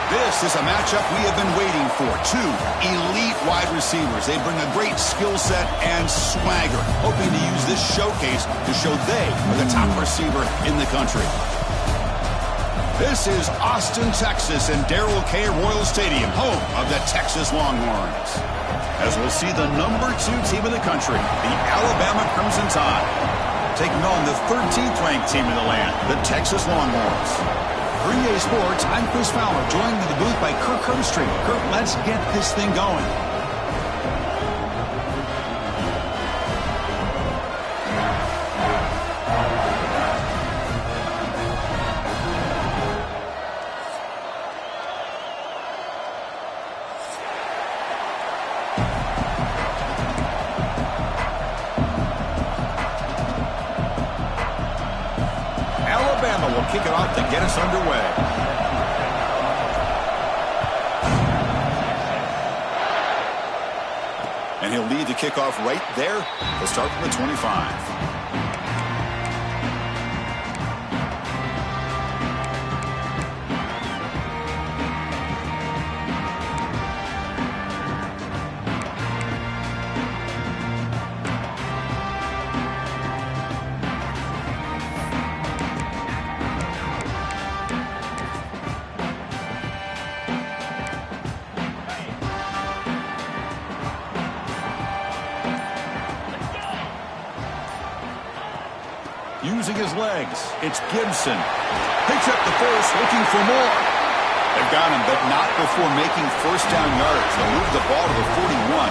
This is a matchup we have been waiting for. Two elite wide receivers. They bring a great skill set and swagger, hoping to use this showcase to show they are the top receiver in the country. This is Austin, Texas, and Darrell K. Royal Stadium, home of the Texas Longhorns. As we'll see the number 2 team in the country, the Alabama Crimson Tide, taking on the 13th ranked team in the land, the Texas Longhorns. For EA Sports, I'm Chris Fowler, joined in the booth by Kirk Herbstreit. Kirk, let's get this thing going. Alabama will kick it off to get us underway. And he'll lead the kickoff right there. He'll start from the 25. Using his legs, it's Gibson. Picks up the first, looking for more. They've got him, but not before making first down yards. They'll move the ball to the 41.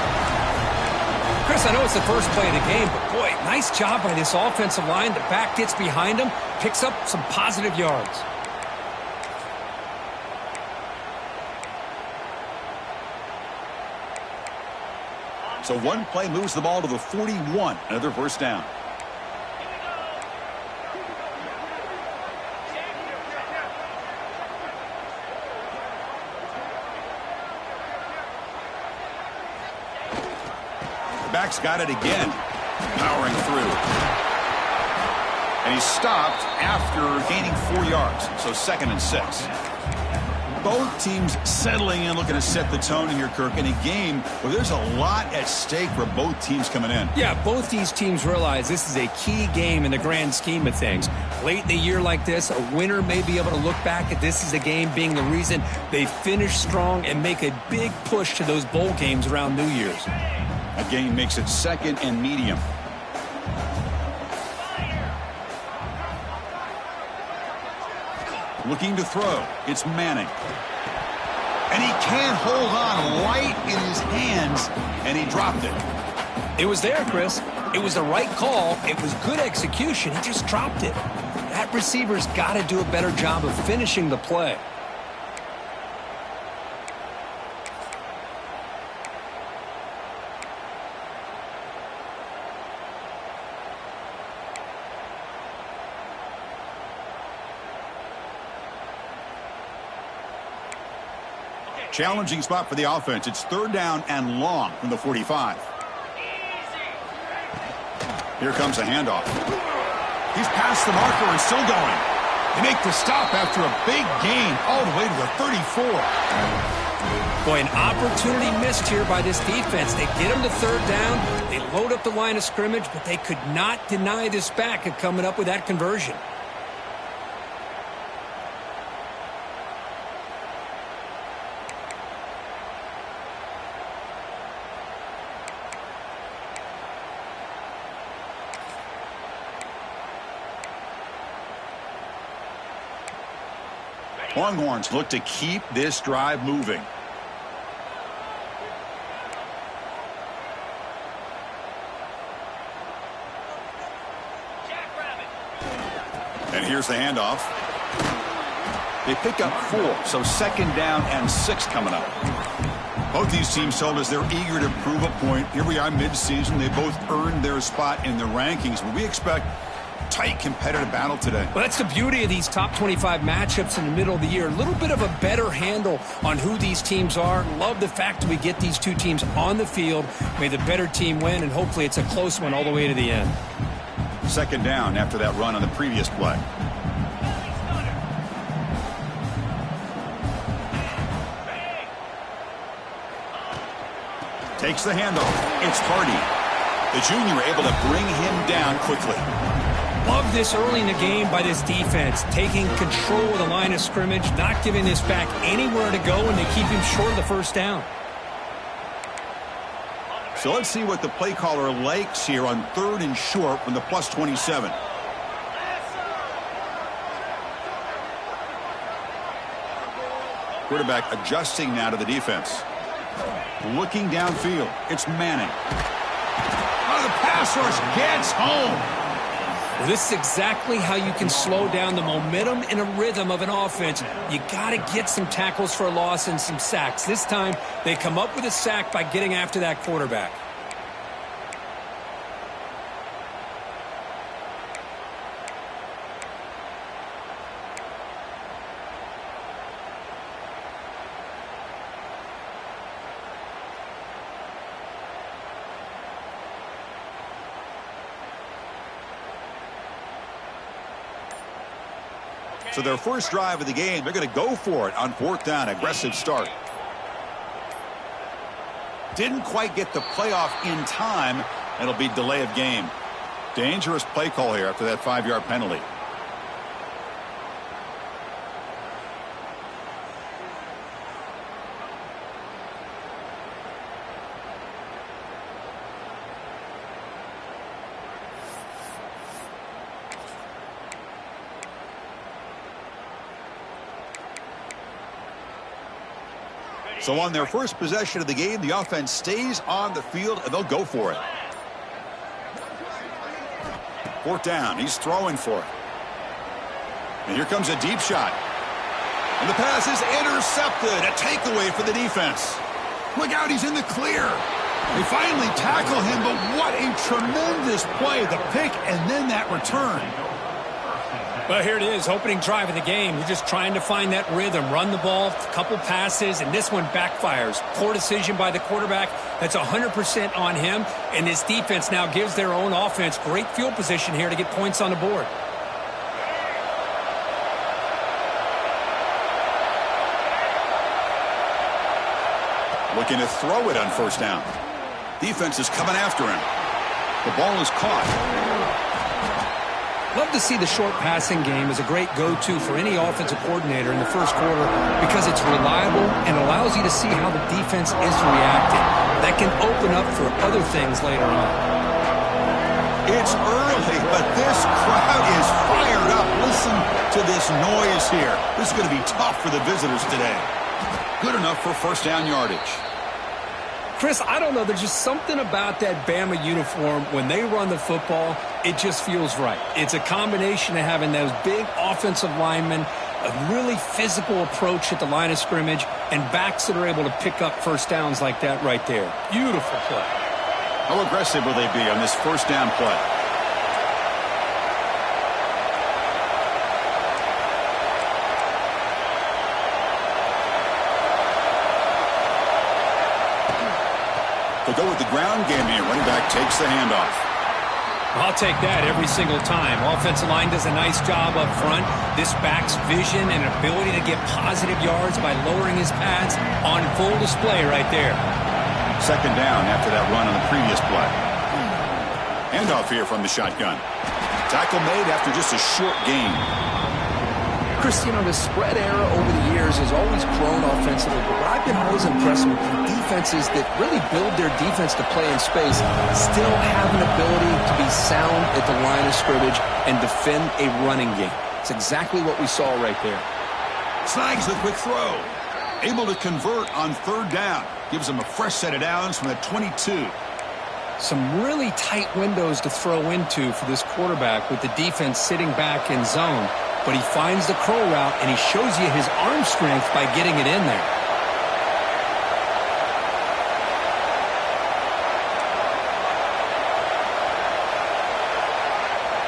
Chris, I know it's the first play of the game, but boy, nice job by this offensive line. The back gets behind him, picks up some positive yards. So one play moves the ball to the 41. Another first down. Back's got it again, powering through. And he's stopped after gaining 4 yards, so 2nd and 6. Both teams settling in, looking to set the tone in here, Kirk, in a game where there's a lot at stake for both teams coming in. Yeah, both these teams realize this is a key game in the grand scheme of things. Late in the year like this, a winner may be able to look back at this as a game being the reason they finish strong and make a big push to those bowl games around New Year's. A gain makes it 2nd and medium. Looking to throw. It's Manning. can't hold on right in his hands, and he dropped it. It was there, Chris. It was the right call. It was good execution. He just dropped it. That receiver's got to do a better job of finishing the play. Challenging spot for the offense. It's 3rd down and long from the 45. Here comes a handoff. He's past the marker and still going. They make the stop after a big gain all the way to the 34. Boy, an opportunity missed here by this defense. They get him to 3rd down. They load up the line of scrimmage, but they could not deny this back of coming up with that conversion. Longhorns look to keep this drive moving. And here's the handoff. They pick up 4, so 2nd down and 6 coming up. Both these teams told us they're eager to prove a point. Here we are mid-season. They both earned their spot in the rankings, but we expect tight competitive battle today. Well, that's the beauty of these top 25 matchups in the middle of the year. A little bit of a better handle on who these teams are. Love the fact that we get these two teams on the field. May the better team win, and hopefully it's a close one all the way to the end. 2nd down after that run on the previous play. Takes the handoff. It's Hardy. The junior able to bring him down quickly. Love this early in the game by this defense, taking control of the line of scrimmage, not giving this back anywhere to go, and they keep him short of the 1st down. So let's see what the play caller likes here on 3rd and short from the +27. Quarterback adjusting now to the defense. Looking downfield. It's Manning. Oh, the pass rush gets home. Well, this is exactly how you can slow down the momentum and a rhythm of an offense. You got to get some tackles for a loss and some sacks. This time, they come up with a sack by getting after that quarterback. So their first drive of the game, they're going to go for it on 4th down. Aggressive start. Didn't quite get the playoff in time. It'll be delay of game. Dangerous play call here after that 5-yard penalty. So on their first possession of the game, the offense stays on the field, and they'll go for it. 4th down. He's throwing for it. And here comes a deep shot. And the pass is intercepted. A takeaway for the defense. Look out, he's in the clear. They finally tackle him, but what a tremendous play. The pick and then that return. Well, here it is, opening drive of the game. You're just trying to find that rhythm, run the ball, a couple passes, and this one backfires. Poor decision by the quarterback. That's 100% on him, and this defense now gives their own offense great field position here to get points on the board. Looking to throw it on 1st down. Defense is coming after him. The ball is caught. Love to see the short passing game as a great go-to for any offensive coordinator in the first quarter because it's reliable and allows you to see how the defense is reacting. That can open up for other things later on. It's early, but this crowd is fired up. Listen to this noise here. This is going to be tough for the visitors today. Good enough for first down yardage. Chris, I don't know. There's just something about that Bama uniform. When they run the football, it just feels right. It's a combination of having those big offensive linemen, a really physical approach at the line of scrimmage, and backs that are able to pick up first downs like that right there. Beautiful play. How aggressive will they be on this first down play? They go with the ground game here. Running back takes the handoff. I'll take that every single time. Offensive line does a nice job up front. This back's vision and ability to get positive yards by lowering his pads on full display right there. Second down after that run on the previous play. Handoff here from the shotgun. Tackle made after just a short gain. Chris, you know, the spread era over the years has always grown offensively, but what I've been most impressed with defenses that really build their defense to play in space still have an ability to be sound at the line of scrimmage and defend a running game. It's exactly what we saw right there. Snags the quick throw. Able to convert on third down. Gives them a fresh set of downs from the 22. Some really tight windows to throw into for this quarterback with the defense sitting back in zone. But he finds the crow route, and he shows you his arm strength by getting it in there.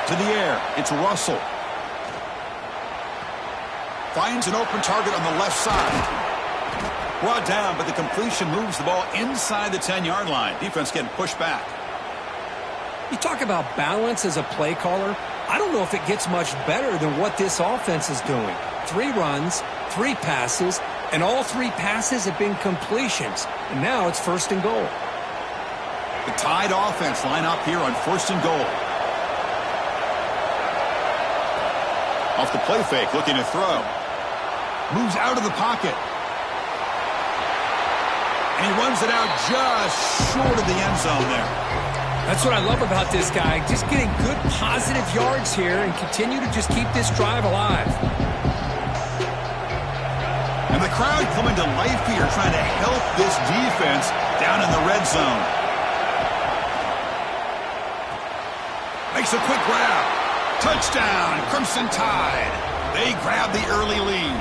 To the air, it's Russell. Finds an open target on the left side. Brought down, but the completion moves the ball inside the 10-yard line. Defense getting pushed back. You talk about balance as a play caller. I don't know if it gets much better than what this offense is doing. 3 runs, 3 passes, and all 3 passes have been completions. And now it's first and goal. The Tide offense line up here on first and goal. Off the play fake, looking to throw. Moves out of the pocket. And he runs it out just short of the end zone there. That's what I love about this guy. Just getting good positive yards here and continue to just keep this drive alive. And the crowd coming to life here trying to help this defense down in the red zone. Makes a quick grab. Touchdown, Crimson Tide. They grab the early lead.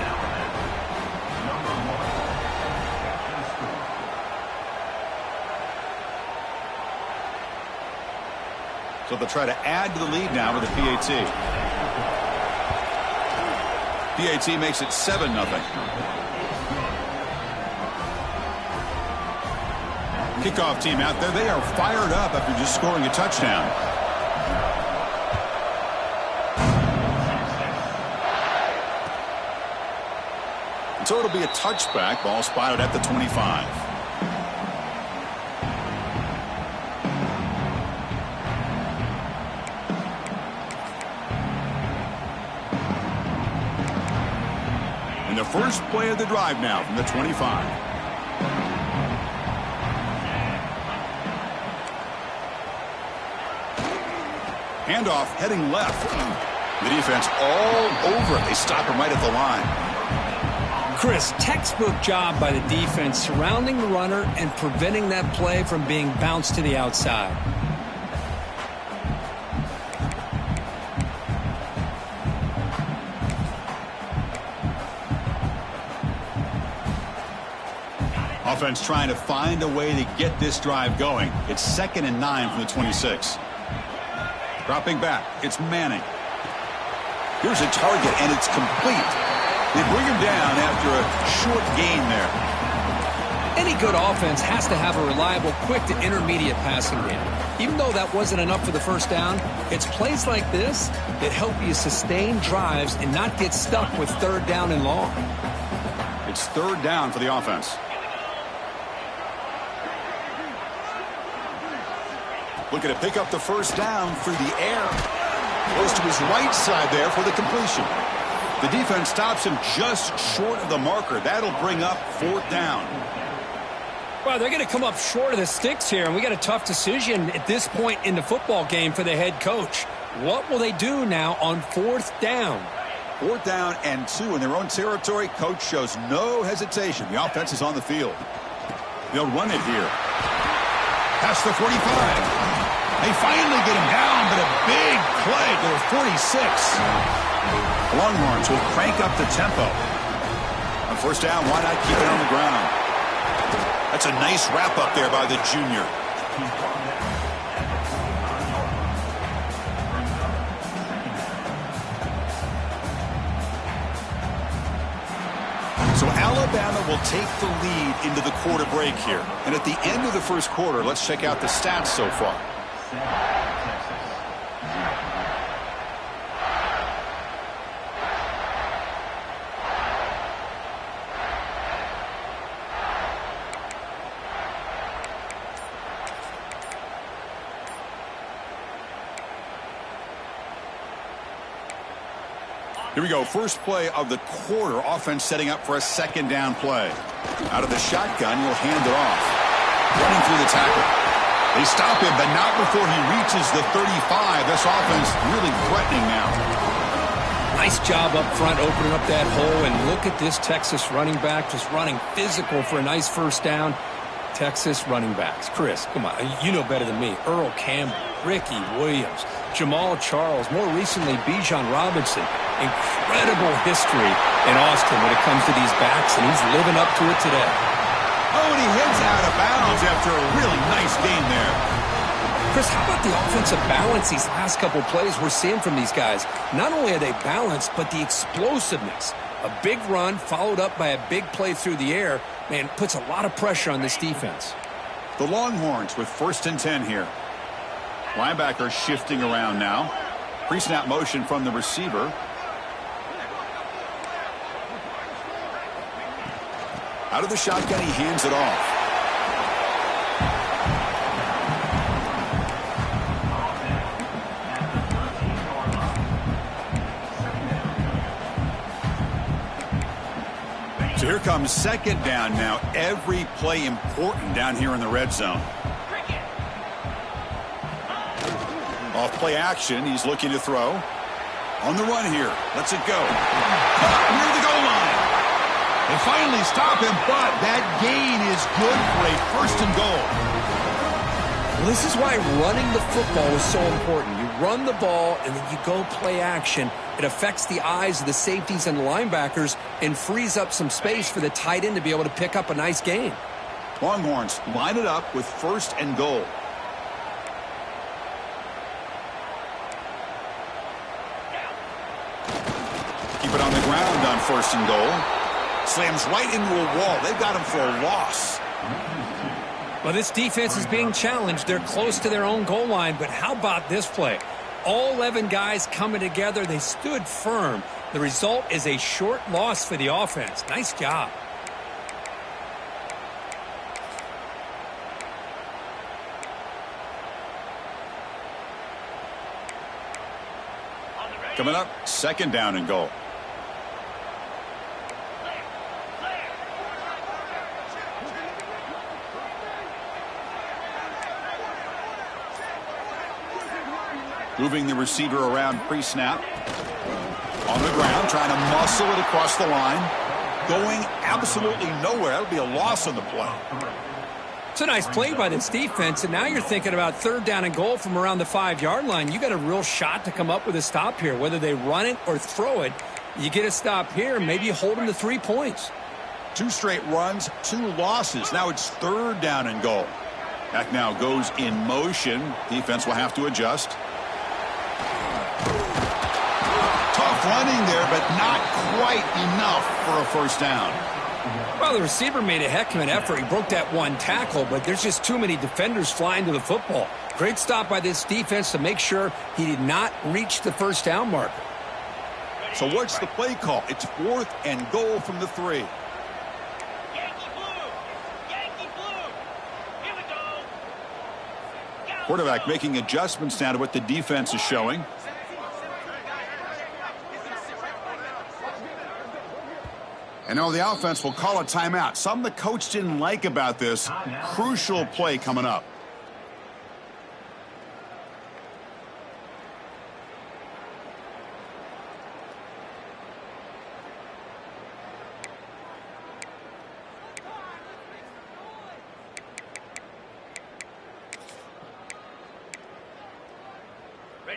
So they'll try to add to the lead now with a PAT. PAT makes it 7-0. Kickoff team out there. They are fired up after just scoring a touchdown. And so it'll be a touchback. Ball spotted at the 25. The first play of the drive now from the 25. Handoff heading left. The defense all over it. They stop him right at the line. Chris, textbook job by the defense surrounding the runner and preventing that play from being bounced to the outside. Offense trying to find a way to get this drive going. It's 2nd and 9 from the 26. Dropping back, it's Manning. Here's a target, and it's complete. They bring him down after a short gain there. Any good offense has to have a reliable, quick to intermediate passing game. Even though that wasn't enough for the first down, it's plays like this that help you sustain drives and not get stuck with 3rd down and long. It's 3rd down for the offense. Looking to pick up the first down through the air. Goes to his right side there for the completion. The defense stops him just short of the marker. That'll bring up 4th down. Well, they're going to come up short of the sticks here, and we got a tough decision at this point in the football game for the head coach. What will they do now on 4th down? 4th down and 2 in their own territory. Coach shows no hesitation. The offense is on the field. They'll run it here. Past the 45. They finally get him down, but a big play to the 46. Longhorns will crank up the tempo. On 1st down, why not keep it on the ground? That's a nice wrap up there by the junior. So Alabama will take the lead into the quarter break here. And at the end of the first quarter, let's check out the stats so far. Here we go. First play of the quarter. Offense setting up for a 2nd down play. Out of the shotgun, he'll hand it off. Running through the tackle. They stop him, but not before he reaches the 35. This offense really threatening now. Nice job up front opening up that hole. And look at this Texas running back just running physical for a nice 1st down. Texas running backs. Chris, come on. You know better than me. Earl Campbell, Ricky Williams, Jamal Charles, more recently Bijan Robinson. Incredible history in Austin when it comes to these backs, and he's living up to it today. Oh, and he heads out of bounds after a really nice game there. Chris, how about the offensive balance these last couple plays we're seeing from these guys? Not only are they balanced, but the explosiveness. A big run followed up by a big play through the air, man, puts a lot of pressure on this defense. The Longhorns with 1st and 10 here. Linebacker shifting around now. Pre-snap motion from the receiver. Out of the shotgun, he hands it off. So here comes 2nd down now. Every play important down here in the red zone. Off play action. He's looking to throw. On the run here. Lets it go. Near the goal line. They finally stop him, but that gain is good for a 1st and goal. Well, this is why running the football is so important. You run the ball, and then you go play action. It affects the eyes of the safeties and the linebackers and frees up some space for the tight end to be able to pick up a nice gain. Longhorns line it up with 1st and goal. Keep it on the ground on 1st and goal. Slams right into a wall. They've got him for a loss. Well, this defense is being challenged. They're close to their own goal line, but how about this play? All 11 guys coming together. They stood firm. The result is a short loss for the offense. Nice job. Coming up, 2nd down and goal. Moving the receiver around pre-snap. On the ground, trying to muscle it across the line. Going absolutely nowhere. That would be a loss on the play. It's a nice play by this defense, and now you're thinking about 3rd down and goal from around the 5-yard line. You got a real shot to come up with a stop here. Whether they run it or throw it, you get a stop here, maybe you hold them to 3 points. 2 straight runs, 2 losses. Now it's 3rd down and goal. Back now goes in motion. Defense will have to adjust. Tough running there, but not quite enough for a 1st down. Well, the receiver made a heck of an effort. He broke that 1 tackle, but there's just too many defenders flying to the football. Great stop by this defense to make sure he did not reach the 1st down marker. So what's the play call? It's 4th and goal from the 3. Yankee blue! Yankee blue! Here we go! Quarterback making adjustments now to what the defense is showing. And now the offense will call a timeout. Something the coach didn't like about this. Crucial play coming up.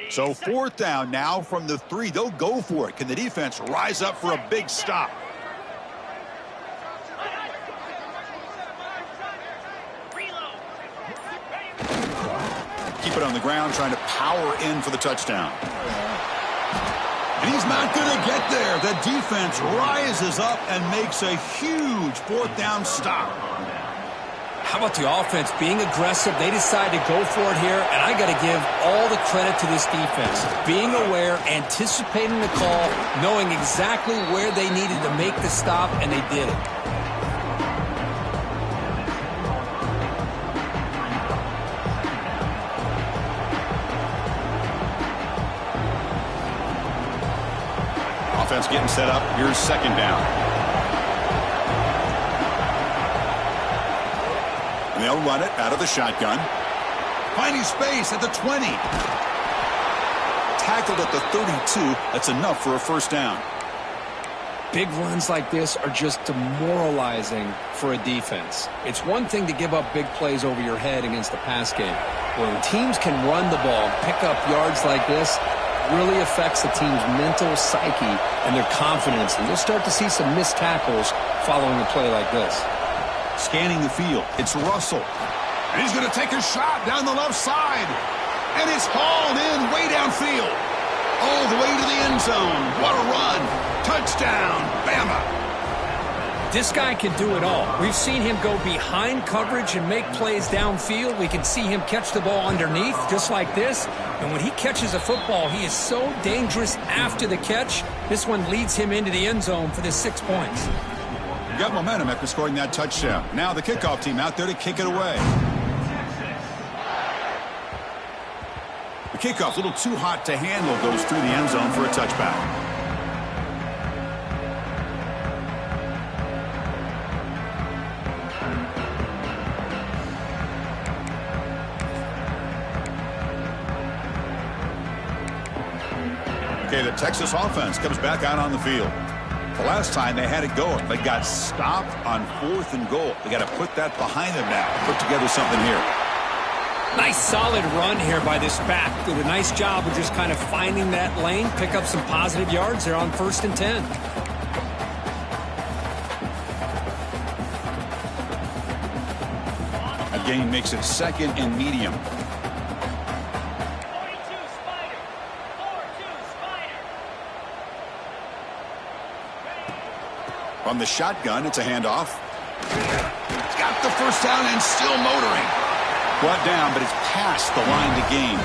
So 4th down now from the 3. They'll go for it. Can the defense rise up for a big stop? Keep it on the ground, trying to power in for the touchdown. And he's not going to get there. The defense rises up and makes a huge 4th down stop. How about the offense being aggressive? They decide to go for it here, and I got to give all the credit to this defense. Being aware, anticipating the call, knowing exactly where they needed to make the stop, and they did it. Offense getting set up. Here's 2nd down. And they'll run it out of the shotgun. Finding space at the 20. Tackled at the 32. That's enough for a 1st down. Big runs like this are just demoralizing for a defense. It's one thing to give up big plays over your head against the pass game. When teams can run the ball, pick up yards like this, really affects the team's mental psyche and their confidence. And you'll start to see some missed tackles following a play like this. Scanning the field, it's Russell. And he's going to take a shot down the left side. And it's hauled in way downfield. All the way to the end zone. What a run. Touchdown, Bama. This guy can do it all. We've seen him go behind coverage and make plays downfield. We can see him catch the ball underneath, just like this. And when he catches a football, he is so dangerous after the catch. This one leads him into the end zone for the 6 points. Got momentum after scoring that touchdown. Now the kickoff team out there to kick it away. The kickoff, a little too hot to handle, goes through the end zone for a touchback. Okay, the Texas offense comes back out on the field. The last time they had it going, but got stopped on 4th and goal. They got to put that behind them now. Put together something here. Nice solid run here by this back. Did a nice job of just kind of finding that lane, pick up some positive yards there on 1st and 10. A gain makes it 2nd and medium. From the shotgun, it's a handoff. It's got the 1st down and still motoring. Brought down, but it's past the line to gain.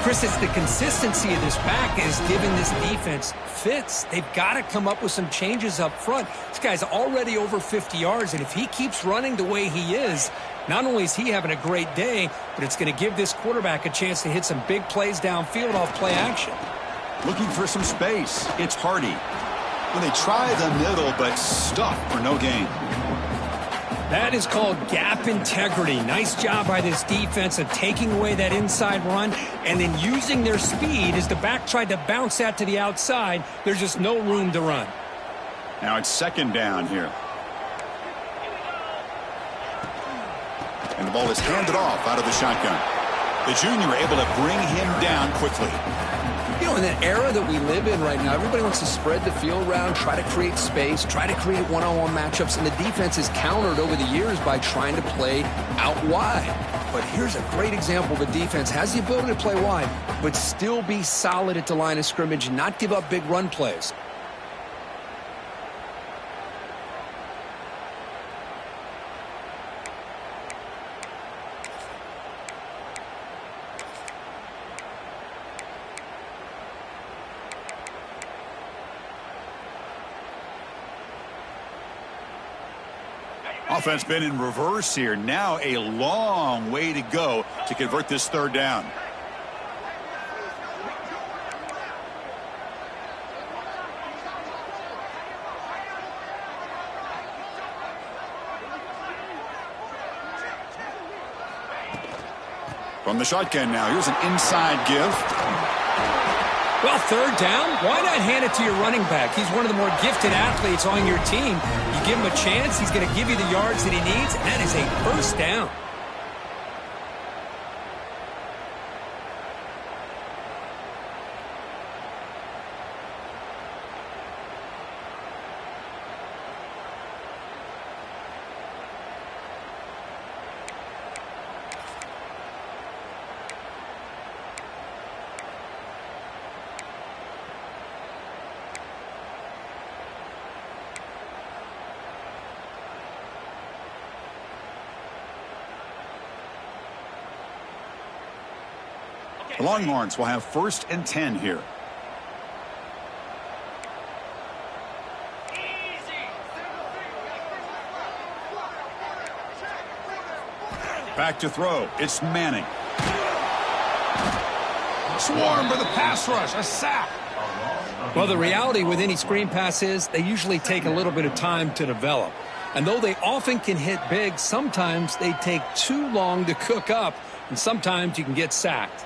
Chris, it's the consistency of this back is giving this defense fits. They've got to come up with some changes up front. This guy's already over 50 yards, and if he keeps running the way he is, not only is he having a great day, but it's going to give this quarterback a chance to hit some big plays downfield off play action. Looking for some space. It's Hardy. When they try the middle, but stuffed for no gain. That is called gap integrity. Nice job by this defense of taking away that inside run and then using their speed as the back tried to bounce that to the outside. There's just no room to run. Now it's 2nd down here. And the ball is handed off out of the shotgun. The junior able to bring him down quickly. You know, in that era that we live in right now, everybody wants to spread the field around, try to create space, try to create one-on-one matchups, and the defense is countered over the years by trying to play out wide. But here's a great example of a defense has the ability to play wide, but still be solid at the line of scrimmage and not give up big run plays. Offense been in reverse here. Now a long way to go to convert this 3rd down. From the shotgun now, here's an inside give. Well, 3rd down, why not hand it to your running back? He's one of the more gifted athletes on your team. You give him a chance, he's going to give you the yards that he needs, and that is a 1st down. The Longhorns will have 1st and 10 here. Back to throw. It's Manning. Swarmed by the pass rush. A sack. Well, the reality with any screen pass is they usually take a little bit of time to develop. And though they often can hit big, sometimes they take too long to cook up, and sometimes you can get sacked.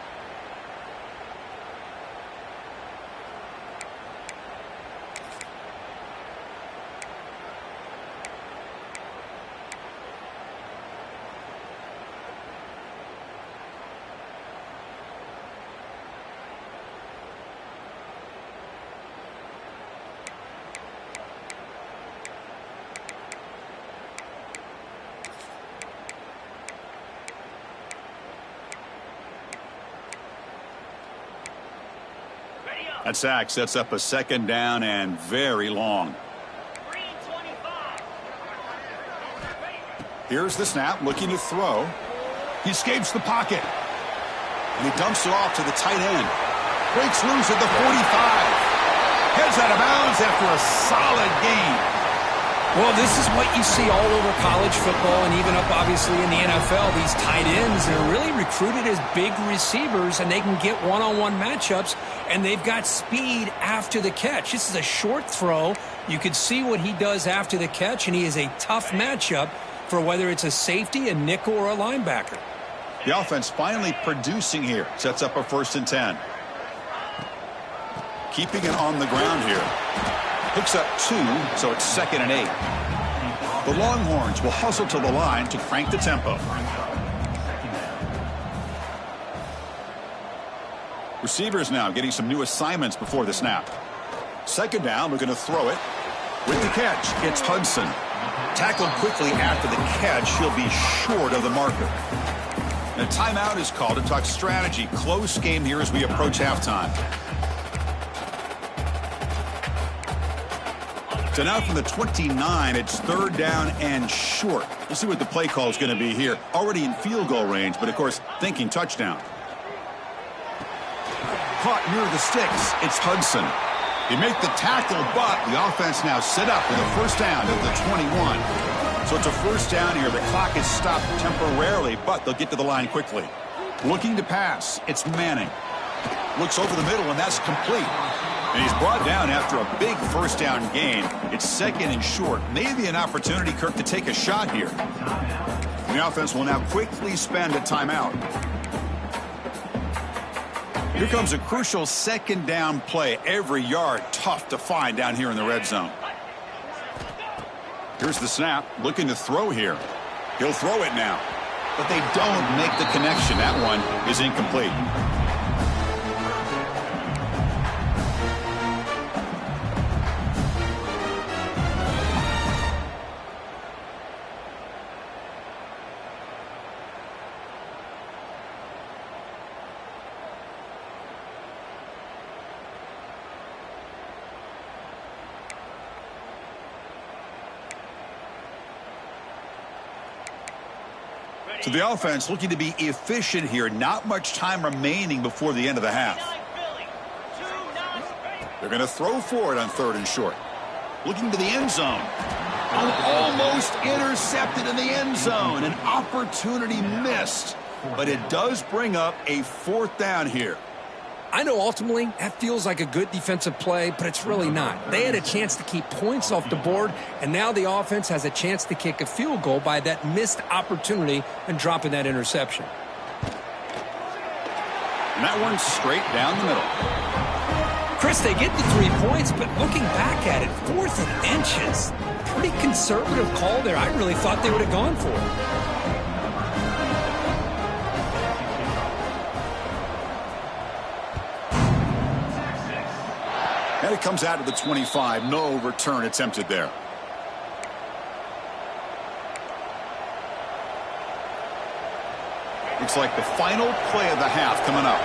That sack sets up a 2nd down and very long. Here's the snap, looking to throw. He escapes the pocket. And he dumps it off to the tight end. Breaks loose at the 45. Heads out of bounds after a solid gain. Well, this is what you see all over college football and even up, obviously, in the NFL. These tight ends are really recruited as big receivers, and they can get one-on-one matchups, and they've got speed after the catch. This is a short throw. You can see what he does after the catch, and he is a tough matchup for whether it's a safety, a nickel, or a linebacker. The offense finally producing here. Sets up a 1st and 10. Keeping it on the ground here. Picks up 2, so it's 2nd and 8. The Longhorns will hustle to the line to crank the tempo. Receivers now getting some new assignments before the snap. 2nd down, looking to throw it. With the catch, it's Hudson. Tackled quickly after the catch, he'll be short of the marker. And a timeout is called to talk strategy. Close game here as we approach halftime. So now from the 29, it's 3rd down and short. We'll see what the play call is going to be here. Already in field goal range, but of course, thinking touchdown. Caught near the sticks. It's Hudson. He make the tackle, but the offense now set up with a 1st down at the 21. So it's a 1st down here. The clock is stopped temporarily, but they'll get to the line quickly. Looking to pass. It's Manning. Looks over the middle, and that's complete. And he's brought down after a big 1st down gain. It's 2nd and short. Maybe an opportunity, Kirk, to take a shot here. And the offense will now quickly spend a timeout. Here comes a crucial 2nd down play. Every yard tough to find down here in the red zone. Here's the snap. Looking to throw here. He'll throw it now. But they don't make the connection. That one is incomplete. So the offense looking to be efficient here. Not much time remaining before the end of the half. They're going to throw for it on 3rd and short. Looking to the end zone. Almost intercepted in the end zone. An opportunity missed. But it does bring up a 4th down here. I know ultimately that feels like a good defensive play, but it's really not. They had a chance to keep points off the board, and now the offense has a chance to kick a field goal by that missed opportunity and dropping that interception. And that one's straight down the middle. Chris, they get the 3 points, but looking back at it, 4th and inches. Pretty conservative call there. I really thought they would have gone for it. And it comes out to the 25. No return attempted there. Looks like the final play of the half coming up.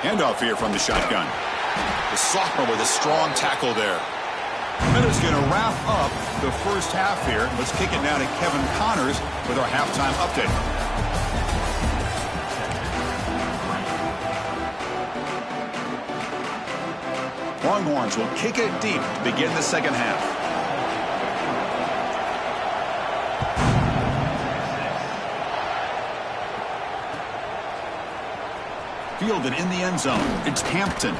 Handoff here from the shotgun. The sophomore with a strong tackle there. And it's going to wrap up the first half here. Let's kick it now to Kevin Connors with our halftime update. Longhorns will kick it deep to begin the second half. Fielded in the end zone. It's Hampton.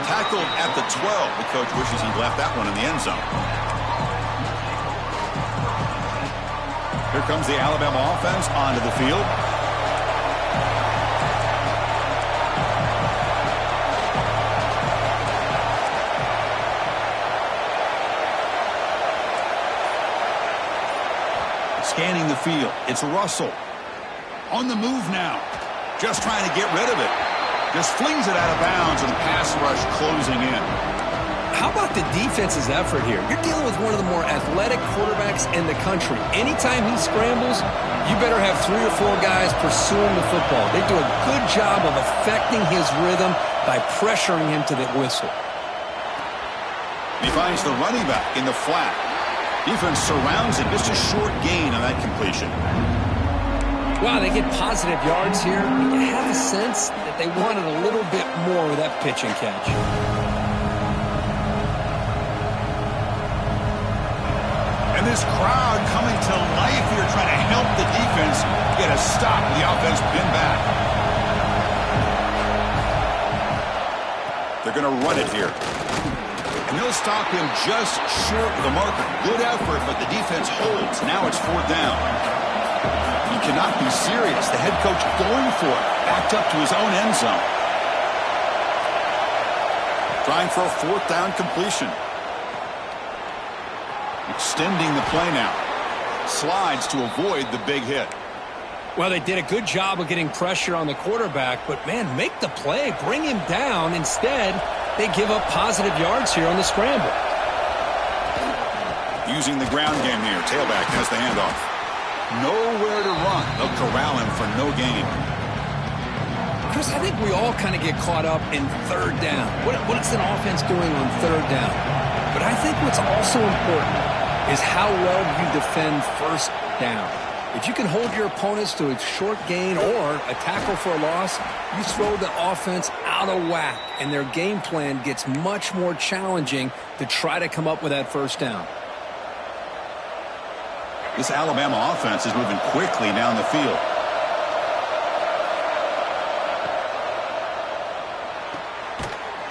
Tackled at the 12. The coach wishes he'd left that one in the end zone. Here comes the Alabama offense onto the field. Scanning the field. It's Russell. On the move now. Just trying to get rid of it. Just flings it out of bounds, and the pass rush closing in. How about the defense's effort here? You're dealing with one of the more athletic quarterbacks in the country. Anytime he scrambles, you better have 3 or 4 guys pursuing the football. They do a good job of affecting his rhythm by pressuring him to the whistle. He finds the running back in the flat. Defense surrounds it. Just a short gain on that completion. Wow, they get positive yards here. You have a sense that they wanted a little bit more with that pitch and catch. And this crowd coming to life here, trying to help the defense get a stop. The offense pinned back. They're going to run it here. And they'll stop him just short of the marker. Good effort, but the defense holds. Now it's 4th down. You cannot be serious. The head coach going for it. Backed up to his own end zone. Trying for a 4th down completion. Extending the play now. Slides to avoid the big hit. Well, they did a good job of getting pressure on the quarterback, but, man, make the play. Bring him down. Instead, they give up positive yards here on the scramble. Using the ground game here. Tailback has the handoff. Nowhere to run. They'll corral him for no gain. Chris, I think we all kind of get caught up in 3rd down. What's an offense doing on 3rd down? But I think what's also important is how well you defend 1st down. If you can hold your opponents to a short gain or a tackle for a loss, you throw the offense out of whack, and their game plan gets much more challenging to try to come up with that 1st down. This Alabama offense is moving quickly down the field.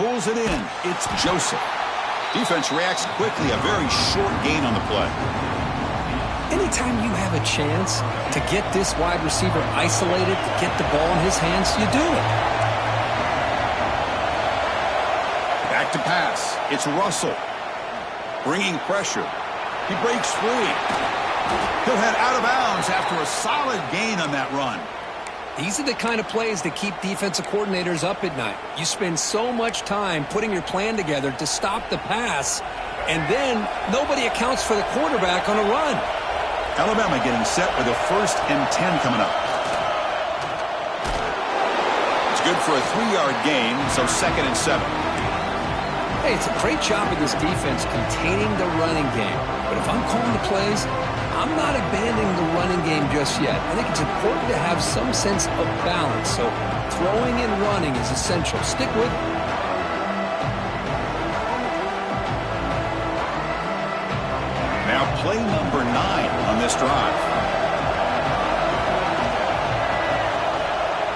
Pulls it in. It's Joseph. Defense reacts quickly. A very short gain on the play. Anytime you have a chance to get this wide receiver isolated, to get the ball in his hands, you do it. Back to pass. It's Russell. Bringing pressure. He breaks free. He'll head out of bounds after a solid gain on that run. These are the kind of plays that keep defensive coordinators up at night. You spend so much time putting your plan together to stop the pass, and then nobody accounts for the quarterback on a run. Alabama getting set with a 1st and 10 coming up. It's good for a 3-yard gain, so 2nd and 7. Hey, it's a great job of this defense containing the running game. But if I'm calling the plays, I'm not abandoning the running game just yet. I think it's important to have some sense of balance. So throwing and running is essential. Stick with it. Now play number 9 on this drive.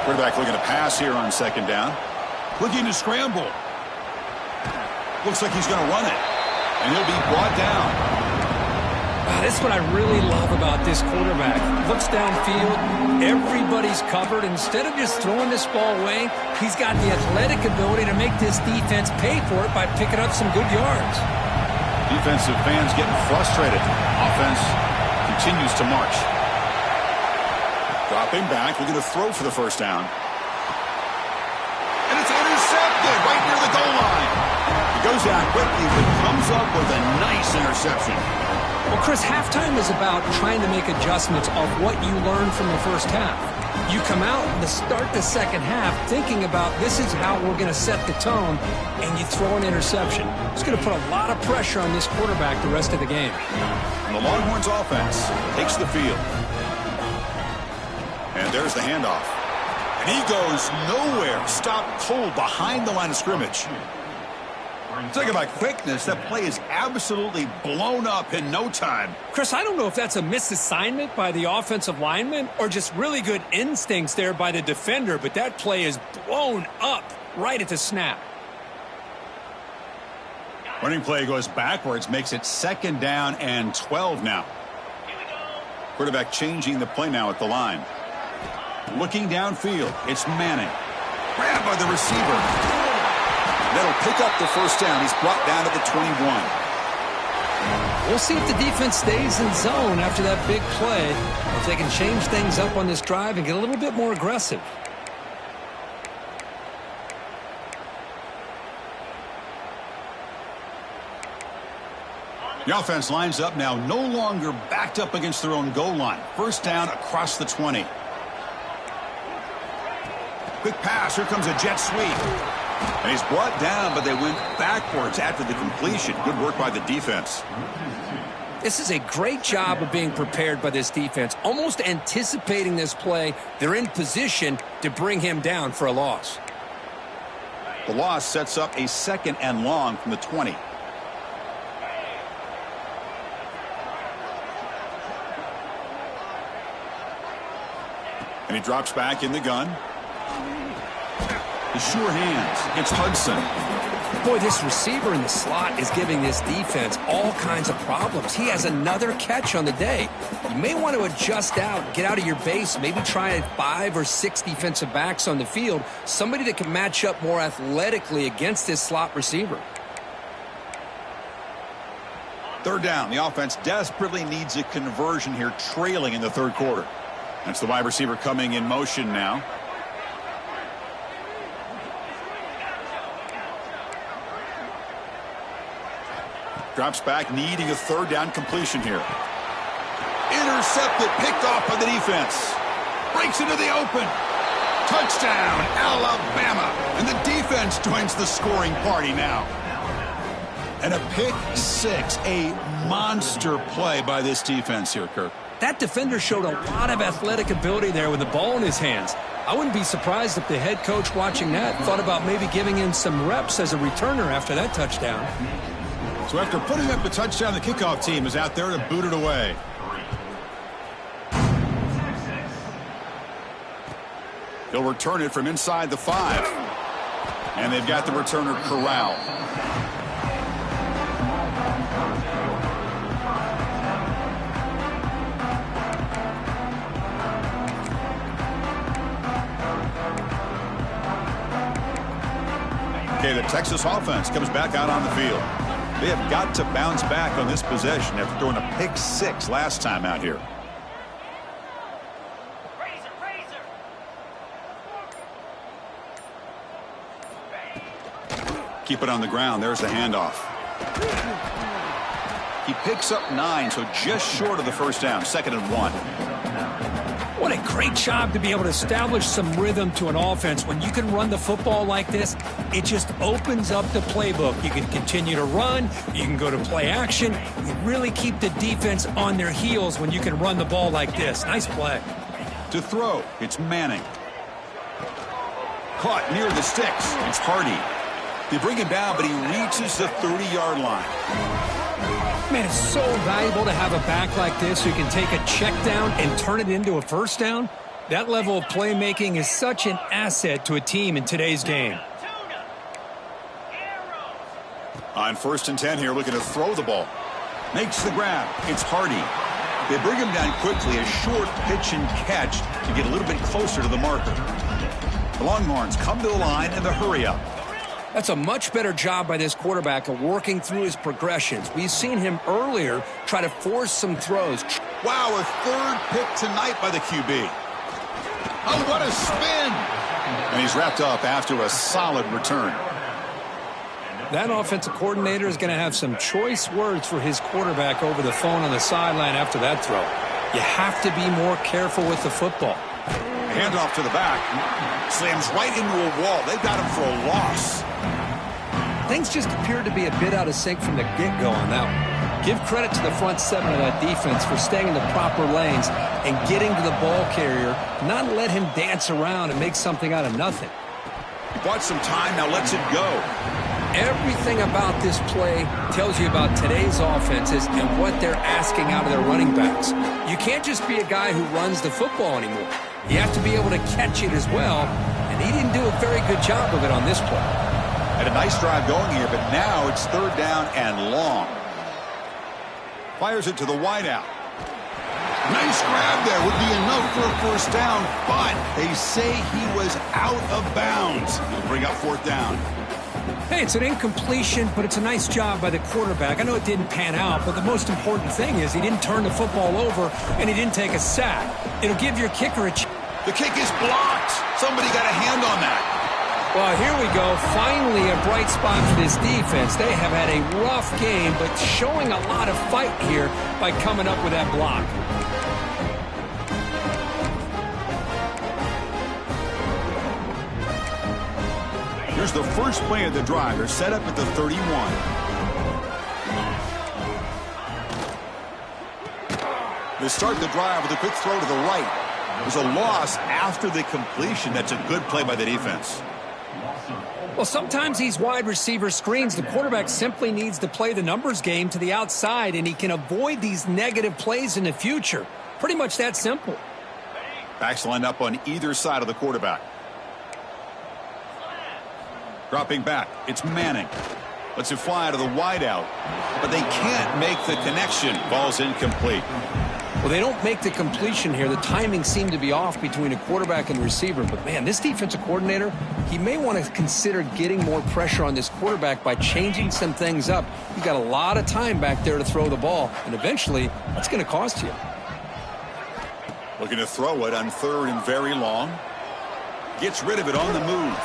Quarterback looking to pass here on 2nd down. Looking to scramble. Looks like he's going to run it. And he'll be brought down. Wow, this is what I really love about this quarterback. Looks downfield, everybody's covered. Instead of just throwing this ball away, he's got the athletic ability to make this defense pay for it by picking up some good yards. Defensive fans getting frustrated. Offense continues to march. Dropping back, looking to throw for the 1st down. And it's intercepted right near the goal line. He goes out quickly, but comes up with a nice interception. Well, Chris, halftime is about trying to make adjustments of what you learned from the 1st half. You come out to start the 2nd half thinking about this is how we're going to set the tone, and you throw an interception. It's going to put a lot of pressure on this quarterback the rest of the game. And the Longhorns offense takes the field. And there's the handoff. And he goes nowhere. Stopped cold behind the line of scrimmage. Talk about quickness. That play is absolutely blown up in no time. Chris, I don't know if that's a misassignment by the offensive lineman or just really good instincts there by the defender, but that play is blown up right at the snap. Running play goes backwards, makes it 2nd down and 12 now. Quarterback changing the play now at the line. Looking downfield, it's Manning. Grabbed by the receiver. That'll pick up the first down. He's brought down to the 21. We'll see if the defense stays in zone after that big play, if they can change things up on this drive and get a little bit more aggressive. The offense lines up now, no longer backed up against their own goal line. First down across the 20. Quick pass. Here comes a jet sweep. And he's brought down, but they went backwards after the completion. Good work by the defense. This is a great job of being prepared by this defense, almost anticipating this play. They're in position to bring him down for a loss. The loss sets up a 2nd and long from the 20. And he drops back in the gun. The sure hands. It's Hudson. Boy, this receiver in the slot is giving this defense all kinds of problems. He has another catch on the day. You may want to adjust out, get out of your base, maybe try 5 or 6 defensive backs on the field, somebody that can match up more athletically against this slot receiver. 3rd down. The offense desperately needs a conversion here, trailing in the 3rd quarter. That's the wide receiver coming in motion now. Drops back, needing a 3rd down completion here. Intercepted, picked off by the defense. Breaks into the open. Touchdown, Alabama. And the defense joins the scoring party now. And a pick 6, a monster play by this defense here, Kirk. That defender showed a lot of athletic ability there with the ball in his hands. I wouldn't be surprised if the head coach watching that thought about maybe giving him some reps as a returner after that touchdown. So after putting up the touchdown, the kickoff team is out there to boot it away. They'll return it from inside the 5. And they've got the returner corralled. Okay, the Texas offense comes back out on the field. They have got to bounce back on this possession after throwing a pick 6 last time out here. Keep it on the ground. There's the handoff. He picks up 9, so just short of the first down. 2nd and 1. What a great job to be able to establish some rhythm to an offense. When you can run the football like this, it just opens up the playbook. You can continue to run. You can go to play action. You really keep the defense on their heels when you can run the ball like this. Nice play. To throw, it's Manning. Caught near the sticks. It's Hardy. They bring him down, but he reaches the 30-yard line. Man, it's so valuable to have a back like this who can take a check down and turn it into a first down. That level of playmaking is such an asset to a team in today's game. On 1st and 10 here, looking to throw the ball. Makes the grab. It's Hardy. They bring him down quickly, a short pitch and catch to get a little bit closer to the marker. The Longhorns come to the line in the hurry-up. That's a much better job by this quarterback of working through his progressions. We've seen him earlier try to force some throws. Wow, a 3rd pick tonight by the QB. Oh, what a spin! And he's wrapped up after a solid return. That offensive coordinator is going to have some choice words for his quarterback over the phone on the sideline after that throw. You have to be more careful with the football. Handoff to the back. Slams right into a wall. They've got him for a loss. Things just appeared to be a bit out of sync from the get-go on that one. Give credit to the front 7 of that defense for staying in the proper lanes and getting to the ball carrier, not let him dance around and make something out of nothing. He bought some time, now lets it go. Everything about this play tells you about today's offenses and what they're asking out of their running backs. You can't just be a guy who runs the football anymore. You have to be able to catch it as well, and he didn't do a very good job of it on this play. Had a nice drive going here, but now it's third down and long. Fires it to the wideout. Nice grab there. Would be enough for a first down, but they say he was out of bounds. He'll bring up fourth down. Hey, it's an incompletion, but it's a nice job by the quarterback. I know it didn't pan out, but the most important thing is he didn't turn the football over and he didn't take a sack. It'll give your kicker a chance. The kick is blocked. Somebody got a hand on that. Well, here we go. Finally, a bright spot for this defense. They have had a rough game, but showing a lot of fight here by coming up with that block. Here's the first play of the drive. They're set up at the 31. They start the drive with a quick throw to the right. There's a loss after the completion. That's a good play by the defense. Well, sometimes these wide receiver screens, the quarterback simply needs to play the numbers game to the outside, and he can avoid these negative plays in the future. Pretty much that simple. Backs lined up on either side of the quarterback. Dropping back, it's Manning. Lets it fly out of the wideout, but they can't make the connection. Ball's incomplete. Well, they don't make the completion here. The timing seemed to be off between a quarterback and receiver. But, man, this defensive coordinator, he may want to consider getting more pressure on this quarterback by changing some things up. You got a lot of time back there to throw the ball, and eventually that's going to cost you. Looking to throw it on third and very long. Gets rid of it on the move.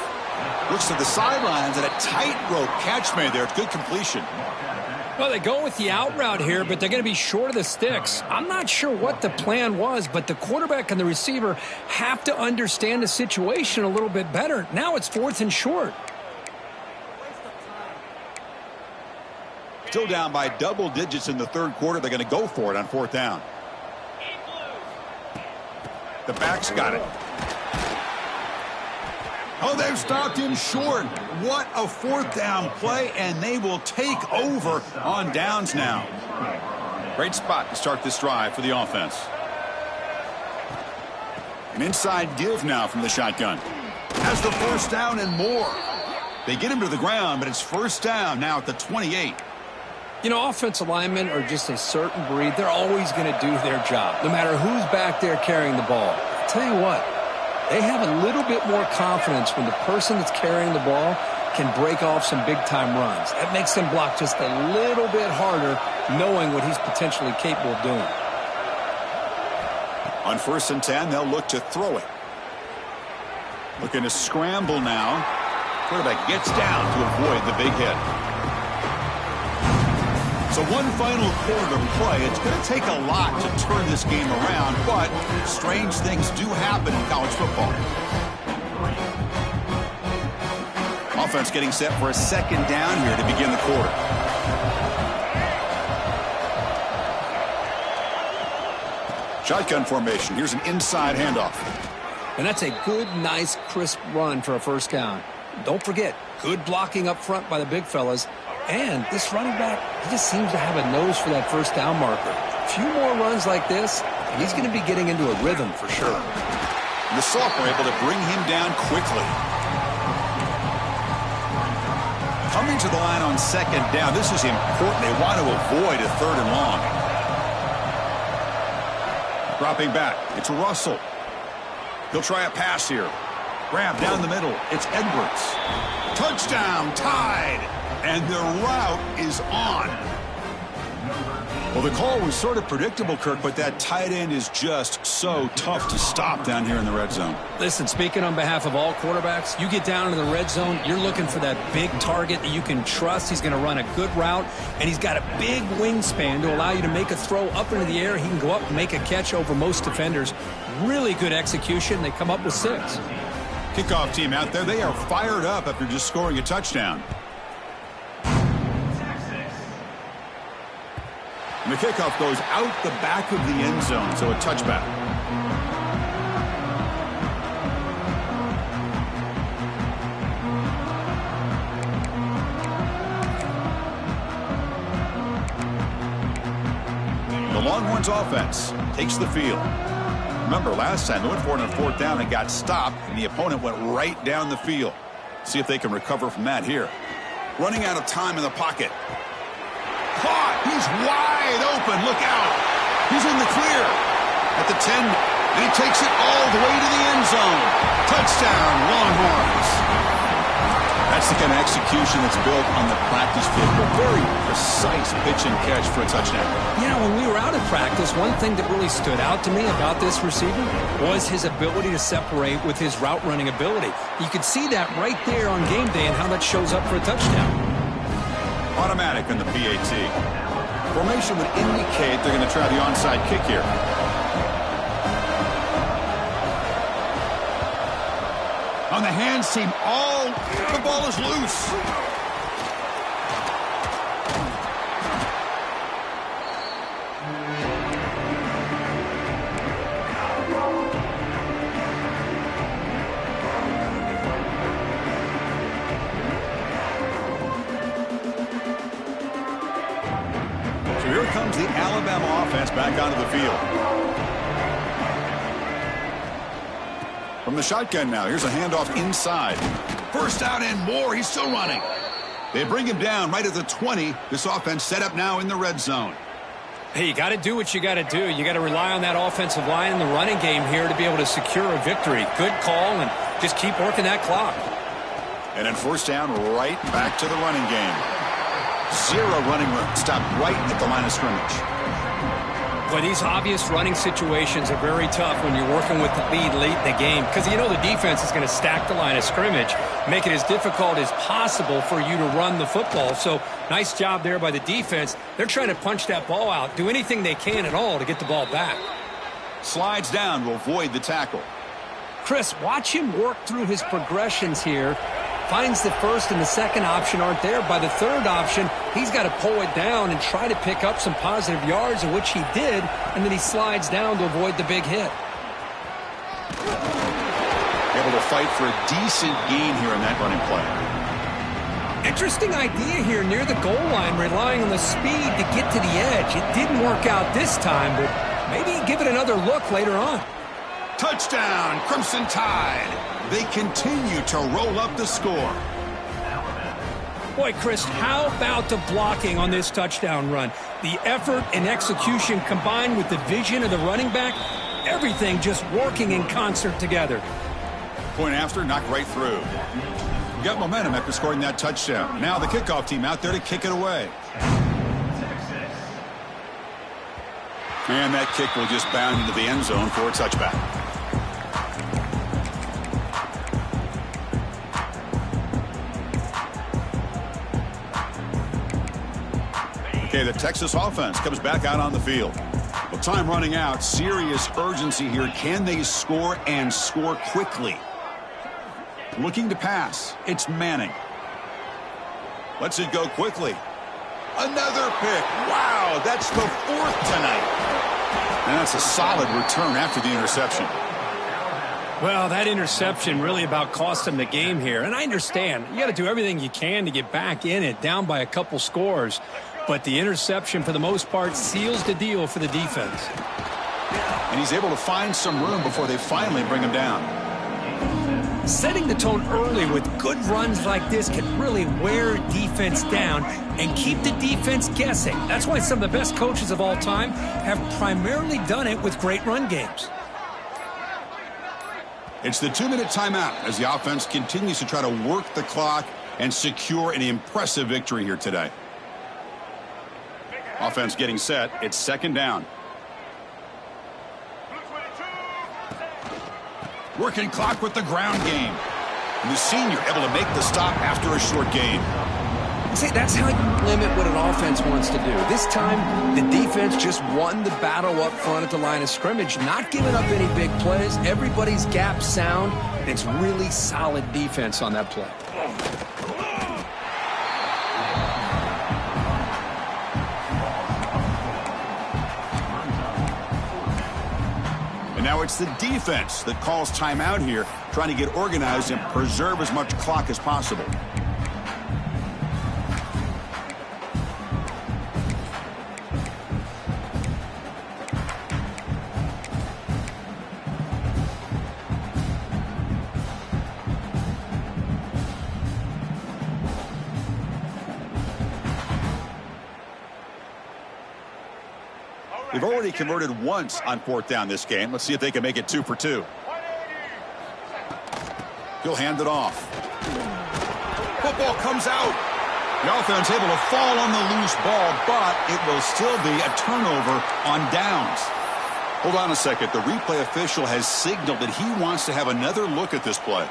Looks to the sidelines, and a tightrope catch made there. It's good completion. Well, they go with the out route here, but they're going to be short of the sticks. I'm not sure what the plan was, but the quarterback and the receiver have to understand the situation a little bit better. Now it's fourth and short. Still down by double digits in the third quarter. They're going to go for it on fourth down. The back's got it. Oh, they've stopped him short. What a fourth down play, and they will take over on downs now. Great spot to start this drive for the offense. An inside give now from the shotgun. Has the first down and more. They get him to the ground, but it's first down now at the 28. You know, offensive linemen are just a certain breed. They're always going to do their job, no matter who's back there carrying the ball. I'll tell you what. They have a little bit more confidence when the person that's carrying the ball can break off some big-time runs. That makes them block just a little bit harder, knowing what he's potentially capable of doing. On first and 10, they'll look to throw it. Looking to scramble now. Quarterback gets down to avoid the big hit. So one final quarter to play. It's going to take a lot to turn this game around, but strange things do happen in college football. Offense getting set for a second down here to begin the quarter. Shotgun formation. Here's an inside handoff. And that's a good, nice, crisp run for a first down. Don't forget, good blocking up front by the big fellas. And this running back, he just seems to have a nose for that first down marker. A few more runs like this, and he's going to be getting into a rhythm for sure. And the sophomore able to bring him down quickly. Coming to the line on second down, this is important. They want to avoid a third and long. Dropping back, it's Russell. He'll try a pass here. Grab down the middle, it's Edwards. Touchdown, tied. And the route is on. Well, the call was sort of predictable, Kirk, but that tight end is just so tough to stop down here in the red zone. Listen, speaking on behalf of all quarterbacks, you get down into the red zone, you're looking for that big target that you can trust. He's going to run a good route, and he's got a big wingspan to allow you to make a throw up into the air. He can go up and make a catch over most defenders. Really good execution. They come up with 6. Kickoff team out there, they are fired up after just scoring a touchdown. And the kickoff goes out the back of the end zone, so a touchback. the Longhorns offense takes the field. Remember, last time they went for it on 4th down and got stopped, and the opponent went right down the field. See if they can recover from that here. Running out of time in the pocket. Caught! He's wide open. Look out! He's in the clear. At the 10, and he takes it all the way to the end zone. Touchdown, Longhorns. That's the kind of execution that's built on the practice field. A very precise pitch and catch for a touchdown. Yeah, when we were out at practice, one thing that really stood out to me about this receiver was his ability to separate with his route running ability. You could see that right there on game day and how that shows up for a touchdown. Automatic on the PAT. Formation would indicate they're going to try the onside kick here. On the hands team, the ball is loose. So here comes the Alabama offense back onto the field. From the shotgun now, here's a handoff inside. First down and more. He's still running. They bring him down right at the 20. This offense set up now in the red zone. Hey, you got to do what you got to do. You got to rely on that offensive line in the running game here to be able to secure a victory. Good call, and just keep working that clock. And then first down, right back to the running game. Zero running room. Stopped right at the line of scrimmage. But these obvious running situations are very tough when you're working with the lead late in the game because you know the defense is going to stack the line of scrimmage, make it as difficult as possible for you to run the football. So nice job there by the defense. They're trying to punch that ball out, do anything they can at all to get the ball back. Slides down to avoid the tackle. Chris, watch him work through his progressions here. Finds the first and the second option aren't there. By the third option, he's got to pull it down and try to pick up some positive yards, of which he did, and then he slides down to avoid the big hit. Able to fight for a decent gain here in that running play. Interesting idea here near the goal line, relying on the speed to get to the edge. It didn't work out this time, but maybe give it another look later on. Touchdown, Crimson Tide. They continue to roll up the score. Boy, Chris, how about the blocking on this touchdown run? The effort and execution combined with the vision of the running back, everything just working in concert together. Point after, knocked right through. Got momentum after scoring that touchdown. Now the kickoff team out there to kick it away. And that kick will just bound into the end zone for a touchback. Okay, the Texas offense comes back out on the field. With time running out, serious urgency here. Can they score and score quickly? Looking to pass. It's Manning. Lets it go quickly. Another pick. Wow, that's the 4th tonight. And that's a solid return after the interception. Well, that interception really about cost them the game here. And I understand. You got to do everything you can to get back in it, down by a couple scores. But the interception, for the most part, seals the deal for the defense. And he's able to find some room before they finally bring him down. Setting the tone early with good runs like this can really wear defense down and keep the defense guessing. That's why some of the best coaches of all time have primarily done it with great run games. It's the 2-minute timeout as the offense continues to try to work the clock and secure an impressive victory here today. Offense getting set. It's second down. Working clock with the ground game. And the senior able to make the stop after a short gain. See, that's how you limit what an offense wants to do. This time, the defense just won the battle up front at the line of scrimmage, not giving up any big plays. Everybody's gap sound. It's really solid defense on that play. And now it's the defense that calls timeout here, trying to get organized and preserve as much clock as possible. They've already converted once on 4th down this game. Let's see if they can make it 2 for 2. He'll hand it off. Football comes out. The offense able to fall on the loose ball, but it will still be a turnover on downs. Hold on a second. The replay official has signaled that he wants to have another look at this play.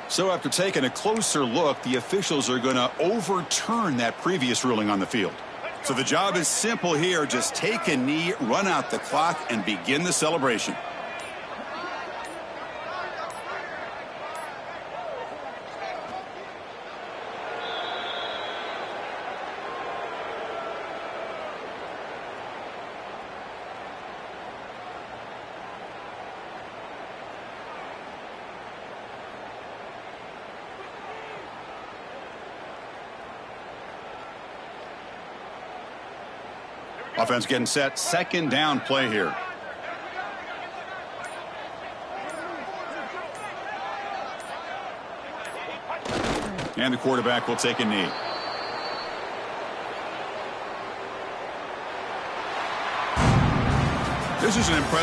So after taking a closer look, the officials are going to overturn that previous ruling on the field. So the job is simple here. Just take a knee, run out the clock, and begin the celebration. Offense getting set. 2nd down play here. And the quarterback will take a knee. This is an impressive